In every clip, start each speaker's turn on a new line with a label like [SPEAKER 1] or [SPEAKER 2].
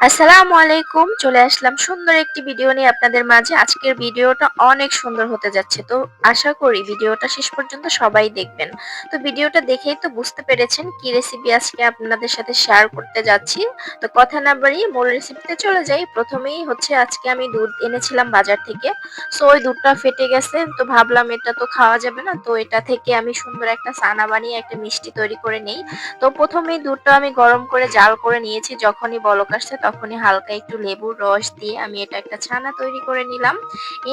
[SPEAKER 1] আসসালামু আলাইকুম। চলে আসলাম সুন্দর একটি ভিডিও নিয়ে আপনাদের মাঝে। আজকের ভিডিওটা অনেক সুন্দর হতে যাচ্ছে। তো আশা করি ভিডিওটা শেষ পর্যন্ত সবাই দেখবেন। তো ভিডিওটা দেখেই তো বুঝতে পেরেছেন কি রেসিপি আজকে আপনাদের সাথে শেয়ার করতে যাচ্ছি। তো কথা না বাড়িয়ে মূল রেসিপিতে চলে যাই। প্রথমেই হচ্ছে আজকে আমি দুধ এনেছিলাম বাজার থেকে। সো ওই দুধটা ফেটে গেছে। তো ভাবলাম এটা তো খাওয়া যাবে না। তো এটা থেকে আমি সুন্দর একটা ছানা বানিয়ে একটা মিষ্টি তৈরি করে নেই। তো প্রথমেই দুধটা আমি গরম করে জাল করে নিয়েছি। যখনই বলক আসছে তখনই হালকা একটু লেবুর রস দিয়ে আমি এটা একটা ছানা তৈরি করে নিলাম।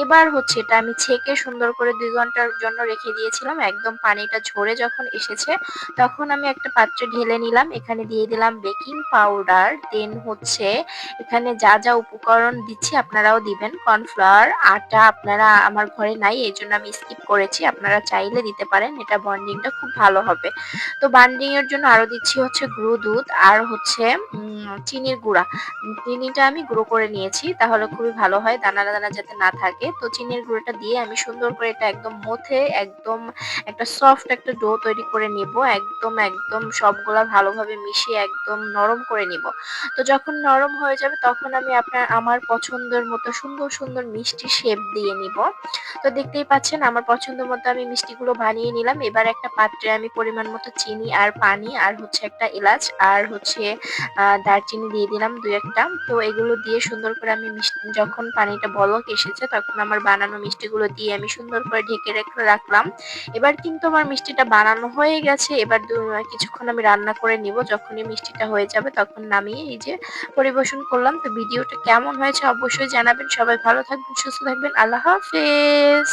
[SPEAKER 1] এবার হচ্ছে এটা আমি ছেঁকে সুন্দর করে ২ ঘন্টার জন্য রেখে দিয়েছিলাম। একদম পানিটা ঝরে যখন এসেছে তখন আমি একটা পাত্রে ঢেলে নিলাম। এখানে দিয়ে দিলাম বেকিং পাউডার, দেন হচ্ছে এখানে যা উপকরণ দিচ্ছি আপনারাও দিবেন। কর্নফ্লাওয়ার, আটা আপনারা আমার ঘরে নাই এজন্য আমি স্কিপ করেছি। আপনারা চাইলে দিতে পারেন। এটা বন্ডিংটা খুব ভালো হবে। তো বান্ডিং এর জন্য আরো দিচ্ছি হচ্ছে গুঁড়ো দুধ আর হচ্ছে চিনির গুঁড়া। চিনিটা আমি গুঁড়ো করে নিয়েছি তাহলে খুবই ভালো হয়, দানা দানা যাতে না থাকে। তো চিনির গুঁড়োটা দিয়ে আমি সুন্দর করে এটা একদম মথে একদম একটা সফট একটা ডো তৈরি করে নিব। একদম সবগুলা ভালোভাবে মিশিয়ে একদম নরম করে নিব। তো যখন নরম হয়ে যাবে তখন আমি আমার পছন্দের মতো সুন্দর মিষ্টি শেপ দিয়ে নিব। তো দেখতেই পাচ্ছেন আমার পছন্দ মতো আমি মিষ্টিগুলো বানিয়ে নিলাম। এবার একটা পাত্রে আমি পরিমাণ মতো চিনি আর পানি আর হচ্ছে একটা এলাচ আর হচ্ছে দারচিনি দিয়ে দিলাম ২-১ টা। তো এগুলো দিয়ে সুন্দর করে আমি যখন পানিটা বলক এসেছে তখন আমার বানানো মিষ্টিগুলো দিয়ে আমি সুন্দর করে ঢেকে রাখলাম। এবার কিন্তু আমার মিষ্টিটা বানানো হয়ে গেছে। এবার কিছুক্ষণ আমি রান্না করে নিব। যখনই মিষ্টিটা হয়ে যাবে তখন নামিয়ে এই যে পরিবেশন করলাম। তো ভিডিওটা কেমন হয়েছে অবশ্যই জানাবেন। সবাই ভালো থাকবেন, সুস্থ থাকবেন। আল্লাহ হাফেজ।